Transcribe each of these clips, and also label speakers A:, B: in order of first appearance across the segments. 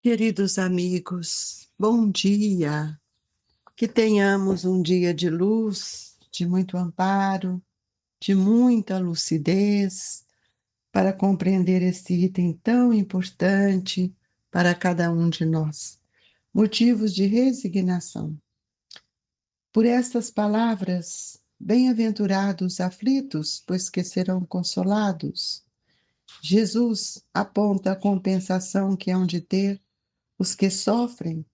A: Queridos amigos, bom dia. Que tenhamos um dia de luz, de muito amparo, de muita lucidez, para compreender esse item tão importante para cada um de nós. Motivos de resignação. Por estas palavras, bem-aventurados aflitos, pois que serão consolados. Jesus aponta a compensação que hão de ter os que sofrem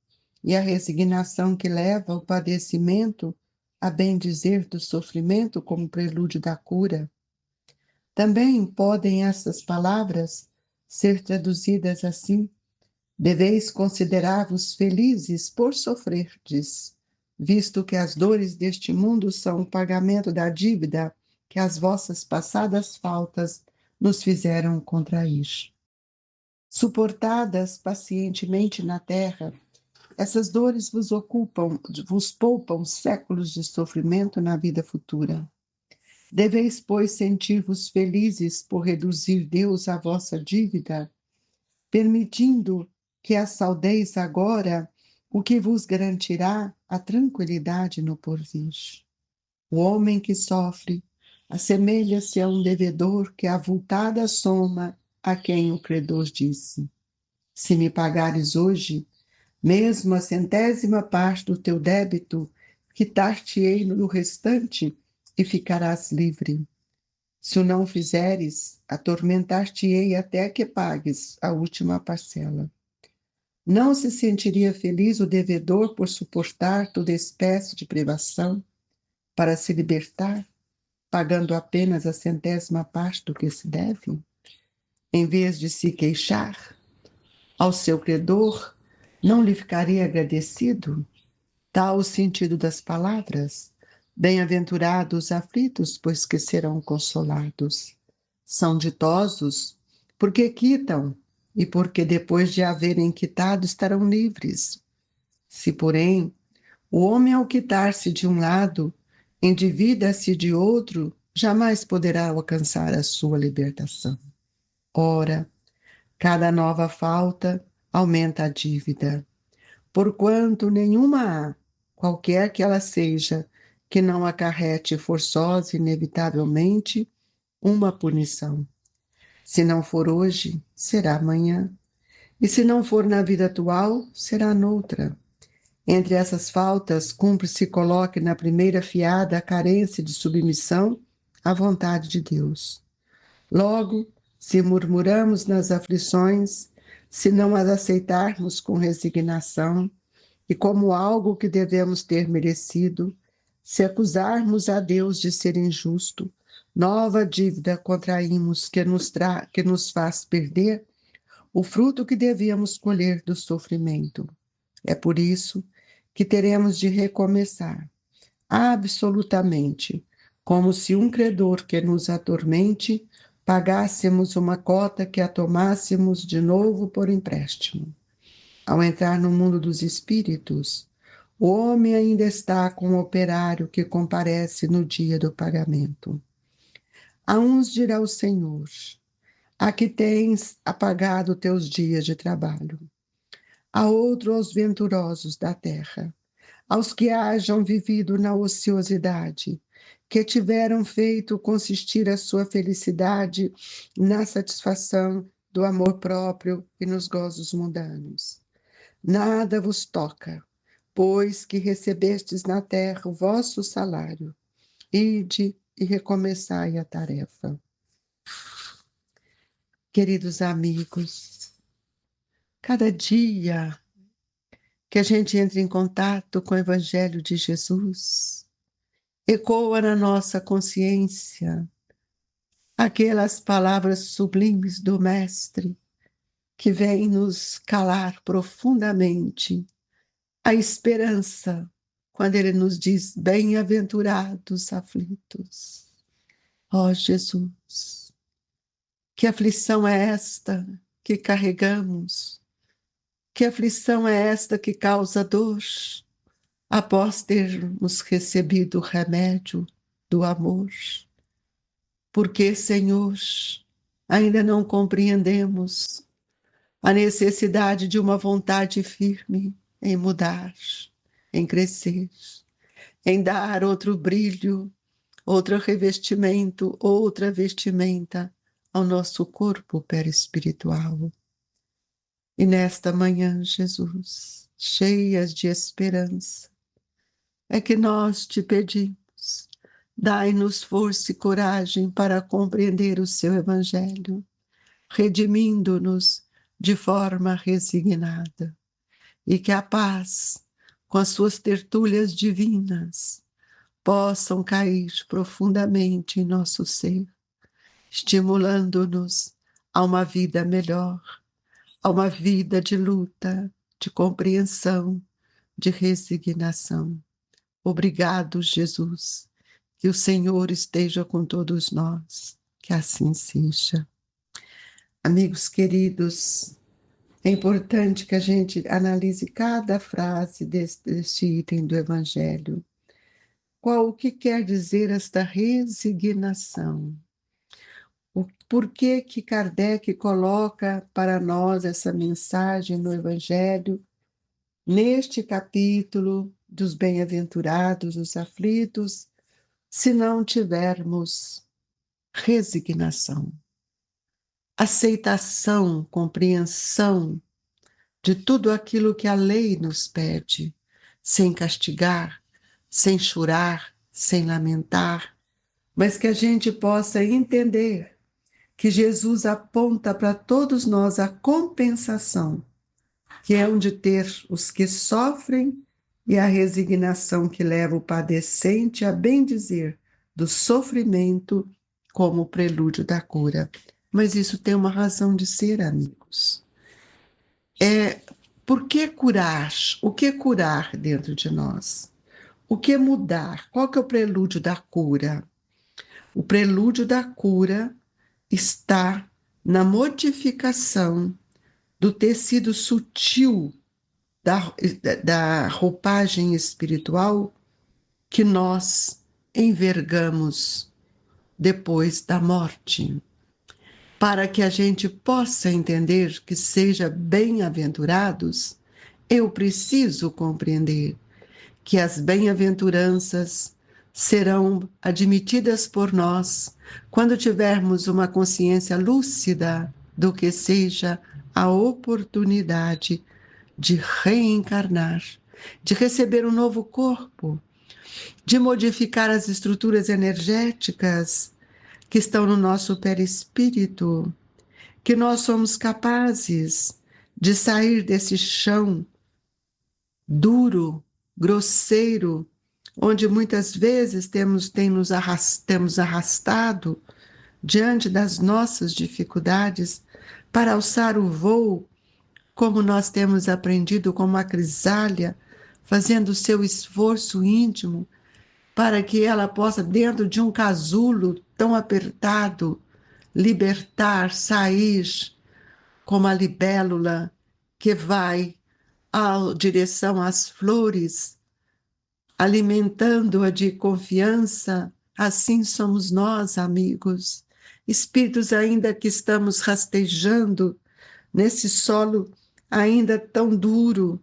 A: e a resignação que leva ao padecimento, a bem dizer do sofrimento como prelúdio da cura. Também podem essas palavras ser traduzidas assim: deveis considerar-vos felizes por sofrerdes, visto que as dores deste mundo são o pagamento da dívida que as vossas passadas faltas nos fizeram contrair. Suportadas pacientemente na terra, essas dores vos poupam séculos de sofrimento na vida futura. Deveis, pois, sentir-vos felizes por reduzir Deus à vossa dívida, permitindo que a saudeis agora, o que vos garantirá a tranquilidade no porvir. O homem que sofre assemelha-se a um devedor que avultada soma a quem o credor disse: se me pagares hoje, mesmo a centésima parte do teu débito, quitar-te-ei no restante e ficarás livre. Se o não fizeres, atormentar-te-ei até que pagues a última parcela. Não se sentiria feliz o devedor por suportar toda espécie de privação para se libertar, pagando apenas a centésima parte do que se deve? Em vez de se queixar ao seu credor, não lhe ficaria agradecido? Tal o sentido das palavras: bem-aventurados os aflitos, pois que serão consolados. São ditosos porque quitam e porque depois de haverem quitado estarão livres. Se, porém, o homem ao quitar-se de um lado, endivida-se de outro, jamais poderá alcançar a sua libertação. Ora, cada nova falta aumenta a dívida, porquanto nenhuma há, qualquer que ela seja, que não acarrete forçosa e inevitavelmente uma punição. Se não for hoje, será amanhã. E se não for na vida atual, será noutra. Entre essas faltas, cumpre se coloque na primeira fiada a carência de submissão à vontade de Deus. Logo, se murmuramos nas aflições, se não as aceitarmos com resignação, e como algo que devemos ter merecido, se acusarmos a Deus de ser injusto, nova dívida contraímos que nos faz perder o fruto que devíamos colher do sofrimento. É por isso que teremos de recomeçar, absolutamente, como se um credor que nos atormente pagássemos uma cota que a tomássemos de novo por empréstimo. Ao entrar no mundo dos espíritos, o homem ainda está com o operário que comparece no dia do pagamento. A uns dirá o Senhor: a que tens apagado teus dias de trabalho. A outro aos venturosos da terra, aos que hajam vivido na ociosidade, que tiveram feito consistir a sua felicidade na satisfação do amor próprio e nos gozos mundanos. Nada vos toca, pois que recebestes na terra o vosso salário. Ide e recomeçai a tarefa. Queridos amigos, cada dia que a gente entra em contato com o Evangelho de Jesus, ecoa na nossa consciência aquelas palavras sublimes do Mestre que vêm nos calar profundamente a esperança quando ele nos diz: bem-aventurados aflitos. Ó Jesus, que aflição é esta que carregamos? Que aflição é esta que causa dor após termos recebido o remédio do amor? Porque, Senhor, ainda não compreendemos a necessidade de uma vontade firme em mudar, em crescer, em dar outro brilho, outro revestimento, outra vestimenta ao nosso corpo perispiritual. E nesta manhã, Jesus, cheias de esperança, é que nós te pedimos, dai-nos força e coragem para compreender o seu Evangelho, redimindo-nos de forma resignada, e que a paz, com as suas tertúlias divinas, possam cair profundamente em nosso ser, estimulando-nos a uma vida melhor, a uma vida de luta, de compreensão, de resignação. Obrigado, Jesus, que o Senhor esteja com todos nós, que assim seja. Amigos queridos, é importante que a gente analise cada frase deste item do Evangelho. O que quer dizer esta resignação? Por que Kardec coloca para nós essa mensagem no Evangelho, neste capítulo dos bem-aventurados, os aflitos, se não tivermos resignação, aceitação, compreensão de tudo aquilo que a lei nos pede, sem castigar, sem chorar, sem lamentar, mas que a gente possa entender que Jesus aponta para todos nós a compensação, que é onde ter os que sofrem, e a resignação que leva o padecente a bendizer do sofrimento como prelúdio da cura. Mas isso tem uma razão de ser, amigos. Por que curar? O que curar dentro de nós? O que mudar? Qual que é o prelúdio da cura? O prelúdio da cura está na modificação do tecido sutil da roupagem espiritual que nós envergamos depois da morte, para que a gente possa entender que seja bem-aventurados. Eu preciso compreender que as bem-aventuranças serão admitidas por nós quando tivermos uma consciência lúcida do que seja a oportunidade de reencarnar, de receber um novo corpo, de modificar as estruturas energéticas que estão no nosso perispírito, que nós somos capazes de sair desse chão duro, grosseiro, onde muitas vezes temos arrastado diante das nossas dificuldades para alçar o voo, como nós temos aprendido como a crisália, fazendo o seu esforço íntimo para que ela possa, dentro de um casulo tão apertado, libertar, sair como a libélula que vai à direção às flores, alimentando-a de confiança. Assim somos nós, amigos, espíritos ainda que estamos rastejando nesse solo ainda tão duro,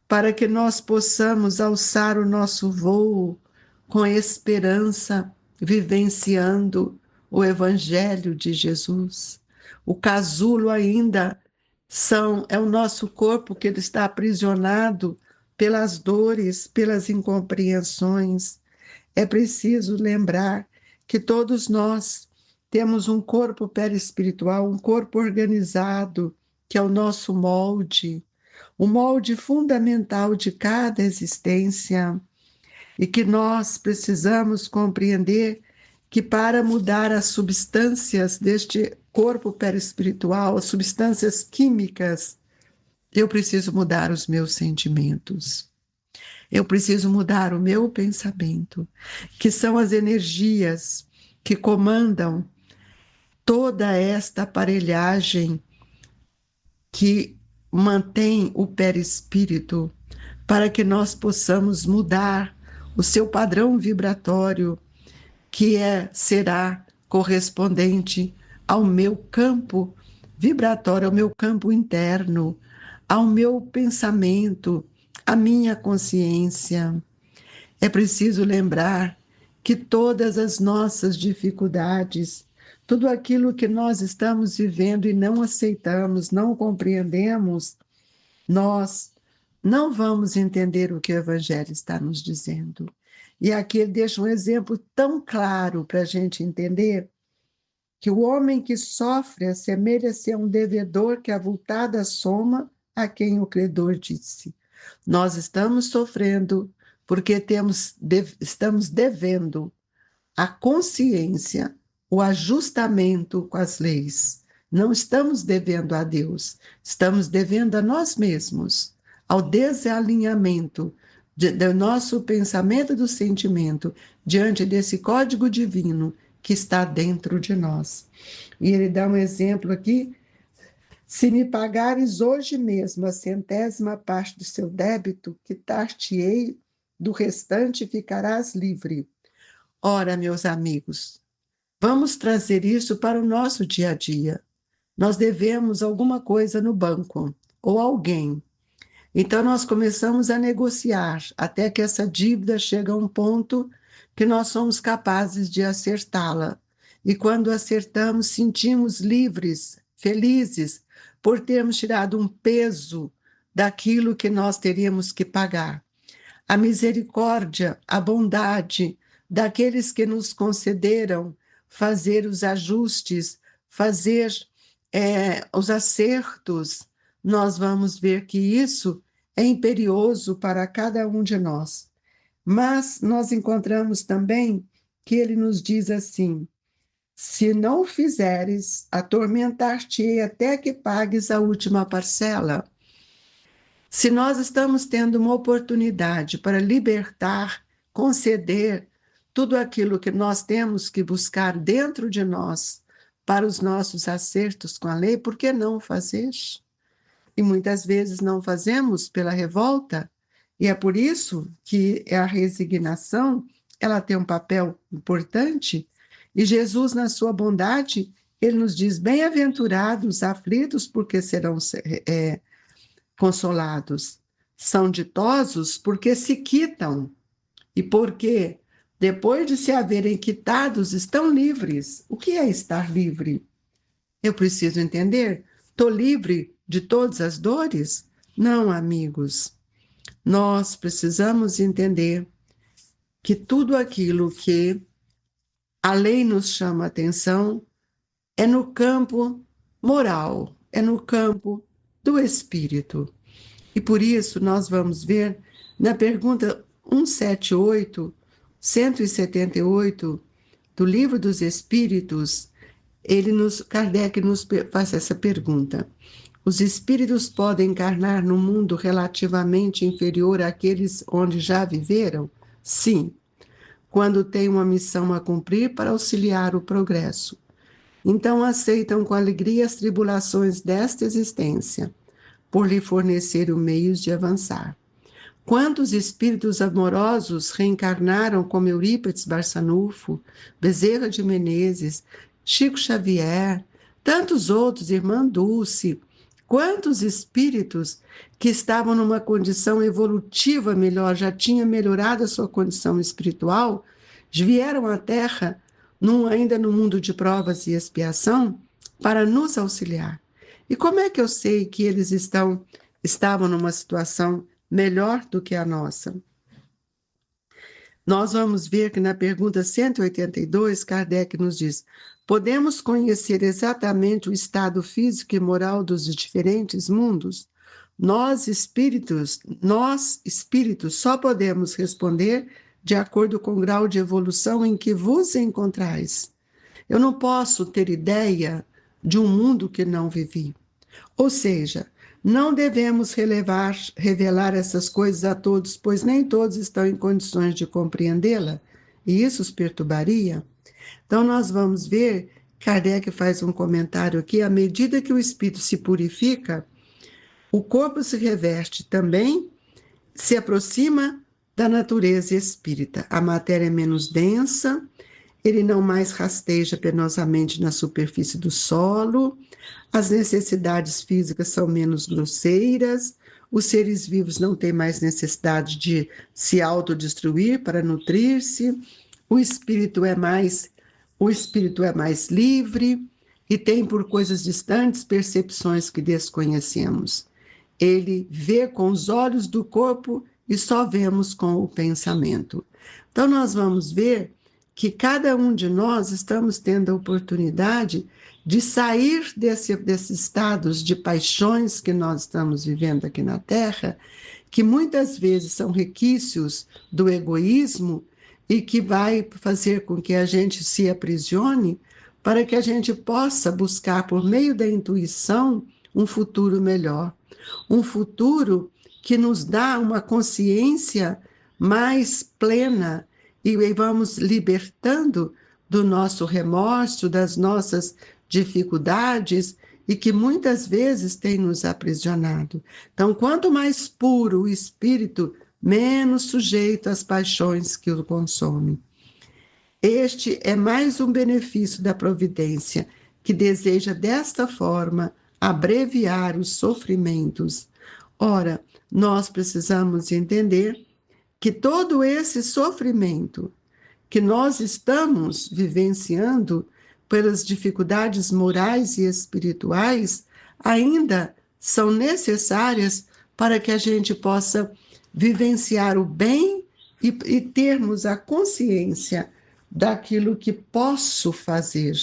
A: para que nós possamos alçar o nosso voo com esperança, vivenciando o Evangelho de Jesus. O casulo ainda é o nosso corpo, que ele está aprisionado pelas dores, pelas incompreensões. É preciso lembrar que todos nós temos um corpo perispiritual, um corpo organizado, que é o nosso molde, o molde fundamental de cada existência, e que nós precisamos compreender que para mudar as substâncias deste corpo perispiritual, as substâncias químicas, eu preciso mudar os meus sentimentos. Eu preciso mudar o meu pensamento, que são as energias que comandam toda esta aparelhagem que mantém o perispírito, para que nós possamos mudar o seu padrão vibratório, que será correspondente ao meu campo vibratório ao meu campo interno, ao meu pensamento, à minha consciência. É preciso lembrar que todas as nossas dificuldades, tudo aquilo que nós estamos vivendo e não aceitamos, não compreendemos, nós não vamos entender o que o Evangelho está nos dizendo. E aqui ele deixa um exemplo tão claro para a gente entender que o homem que sofre assemelha-se a um devedor que avultada soma a quem o credor disse. Nós estamos sofrendo porque estamos devendo a consciência, o ajustamento com as leis. Não estamos devendo a Deus, estamos devendo a nós mesmos, ao desalinhamento do nosso pensamento e do sentimento diante desse código divino que está dentro de nós. E ele dá um exemplo aqui: se me pagares hoje mesmo a 100ª parte do seu débito, quitar-te-ei do restante e ficarás livre. Ora, meus amigos, vamos trazer isso para o nosso dia a dia. Nós devemos alguma coisa no banco, ou alguém. Então, nós começamos a negociar, até que essa dívida chega a um ponto que nós somos capazes de acertá-la. E quando acertamos, sentimos livres, felizes, por termos tirado um peso daquilo que nós teríamos que pagar. A misericórdia, a bondade daqueles que nos concederam fazer os ajustes, fazer os acertos, nós vamos ver que isso é imperioso para cada um de nós. Mas nós encontramos também que ele nos diz assim: se não o fizeres, atormentar-te-ei até que pagues a última parcela. Se nós estamos tendo uma oportunidade para libertar, conceder tudo aquilo que nós temos que buscar dentro de nós para os nossos acertos com a lei, por que não fazer? E muitas vezes não fazemos pela revolta, e é por isso que a resignação, ela tem um papel importante, e Jesus, na sua bondade, ele nos diz: bem-aventurados os aflitos, porque serão consolados. São ditosos porque se quitam, e porque, depois de se haverem quitados, estão livres. O que é estar livre? Eu preciso entender. Estou livre de todas as dores? Não, amigos. Nós precisamos entender que tudo aquilo que a lei nos chama a atenção é no campo moral, é no campo do espírito. E por isso nós vamos ver na pergunta 178 do Livro dos Espíritos, Kardec nos faz essa pergunta: os espíritos podem encarnar num mundo relativamente inferior àqueles onde já viveram? Sim, quando têm uma missão a cumprir para auxiliar o progresso. Então aceitam com alegria as tribulações desta existência, por lhe fornecer os meios de avançar. Quantos espíritos amorosos reencarnaram como Eurípides Barçanufo, Bezerra de Menezes, Chico Xavier, tantos outros, Irmã Dulce, quantos espíritos que estavam numa condição evolutiva melhor, já tinha melhorado a sua condição espiritual, vieram à Terra, ainda no mundo de provas e expiação, para nos auxiliar. E como é que eu sei que eles estavam numa situação melhor do que a nossa? Nós vamos ver que na pergunta 182, Kardec nos diz: podemos conhecer exatamente o estado físico e moral dos diferentes mundos? Nós, espíritos, só podemos responder de acordo com o grau de evolução em que vos encontrais. Eu não posso ter ideia de um mundo que não vivi. Ou seja, não devemos revelar essas coisas a todos, pois nem todos estão em condições de compreendê-la, e isso os perturbaria. Então, nós vamos ver, Kardec faz um comentário aqui: à medida que o espírito se purifica, o corpo se reveste também, se aproxima da natureza espírita. A matéria é menos densa Ele não mais rasteja penosamente na superfície do solo, as necessidades físicas são menos grosseiras, os seres vivos não têm mais necessidade de se autodestruir para nutrir-se, o espírito é mais o espírito é mais livre e tem por coisas distantes percepções que desconhecemos. Ele vê com os olhos do corpo e só vemos com o pensamento. Então nós vamos ver que cada um de nós estamos tendo a oportunidade de sair desses estados de paixões que nós estamos vivendo aqui na Terra, que muitas vezes são requisitos do egoísmo e que vai fazer com que a gente se aprisione para que a gente possa buscar, por meio da intuição, um futuro melhor. Um futuro que nos dá uma consciência mais plena e vamos libertando do nosso remorso, das nossas dificuldades e que muitas vezes tem nos aprisionado. Então, quanto mais puro o espírito, menos sujeito às paixões que o consomem. Este é mais um benefício da providência, que deseja desta forma abreviar os sofrimentos. Ora, nós precisamos entender que todo esse sofrimento que nós estamos vivenciando pelas dificuldades morais e espirituais ainda são necessárias para que a gente possa vivenciar o bem e termos a consciência daquilo que posso fazer,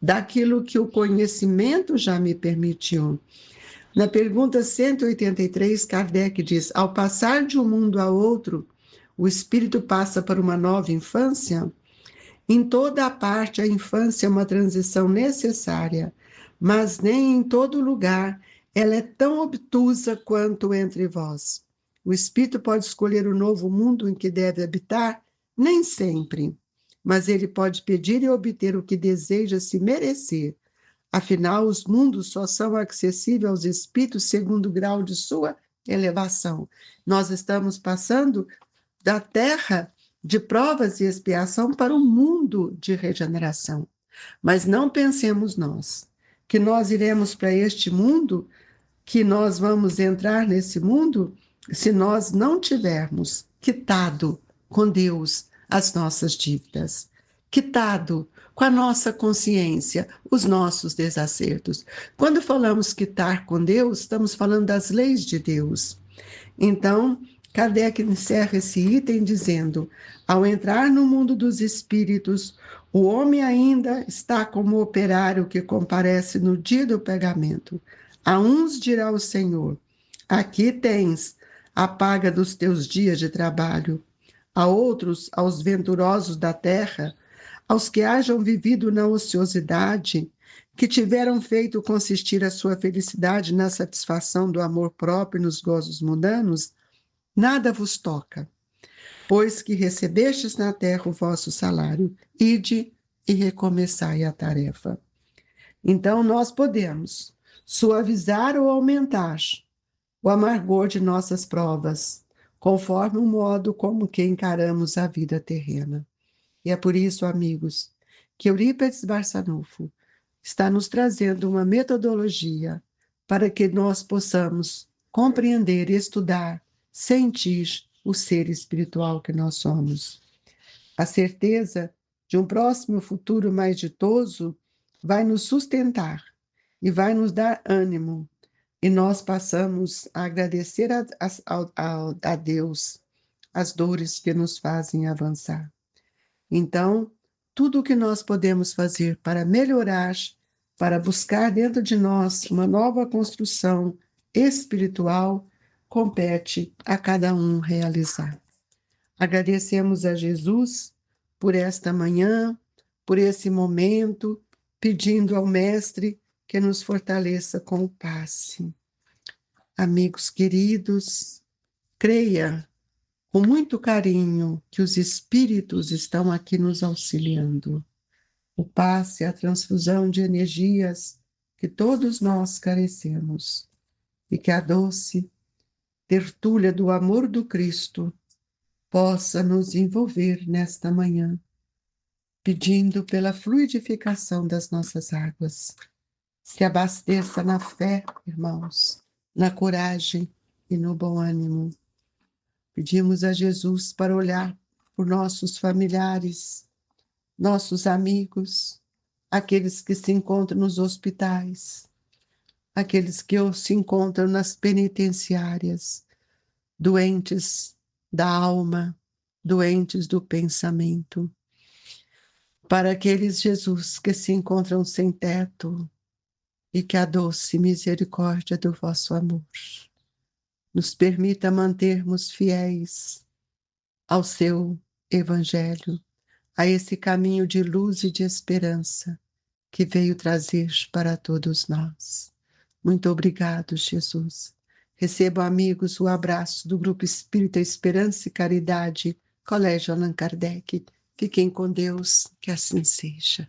A: daquilo que o conhecimento já me permitiu. Na pergunta 183, Kardec diz: ao passar de um mundo a outro, o espírito passa para uma nova infância? Em toda a parte, a infância é uma transição necessária, mas nem em todo lugar ela é tão obtusa quanto entre vós. O espírito pode escolher o novo mundo em que deve habitar? Nem sempre, mas ele pode pedir e obter o que deseja se merecer. Afinal, os mundos só são acessíveis aos espíritos segundo o grau de sua elevação. Nós estamos passando da terra de provas e expiação para um mundo de regeneração. Mas não pensemos nós que nós iremos para este mundo, que nós vamos entrar nesse mundo, se nós não tivermos quitado com Deus as nossas dívidas, quitado com a nossa consciência os nossos desacertos. Quando falamos quitar com Deus, estamos falando das leis de Deus. Então, Kardec encerra esse item dizendo: ao entrar no mundo dos espíritos, o homem ainda está como operário que comparece no dia do pagamento. A uns dirá o Senhor: aqui tens a paga dos teus dias de trabalho. A outros, aos venturosos da terra, aos que hajam vivido na ociosidade, que tiveram feito consistir a sua felicidade na satisfação do amor próprio e nos gozos mundanos, nada vos toca, pois que recebestes na terra o vosso salário, ide e recomeçai a tarefa. Então nós podemos suavizar ou aumentar o amargor de nossas provas, conforme o modo como que encaramos a vida terrena. E é por isso, amigos, que Eurípides Barçanufo está nos trazendo uma metodologia para que nós possamos compreender, estudar, sentir o ser espiritual que nós somos. A certeza de um próximo futuro mais ditoso vai nos sustentar e vai nos dar ânimo, e nós passamos a agradecer a Deus as dores que nos fazem avançar. Então, tudo o que nós podemos fazer para melhorar, para buscar dentro de nós uma nova construção espiritual, compete a cada um realizar. Agradecemos a Jesus por esta manhã, por esse momento, pedindo ao Mestre que nos fortaleça com o passe. Amigos queridos, creia com muito carinho que os espíritos estão aqui nos auxiliando. O passe é a transfusão de energias que todos nós carecemos, e que a doce tertúlia do amor do Cristo possa nos envolver nesta manhã, pedindo pela fluidificação das nossas águas. Se abasteça na fé, irmãos, na coragem e no bom ânimo. Pedimos a Jesus para olhar por nossos familiares, nossos amigos, aqueles que se encontram nos hospitais, aqueles que se encontram nas penitenciárias, doentes da alma, doentes do pensamento. Para aqueles, Jesus, que se encontram sem teto, e que a doce misericórdia do vosso amor nos permita mantermos fiéis ao seu Evangelho, a esse caminho de luz e de esperança que veio trazer para todos nós. Muito obrigado, Jesus. Recebam, amigos, o abraço do Grupo Espírita Esperança e Caridade, Colégio Allan Kardec. Fiquem com Deus, que assim seja.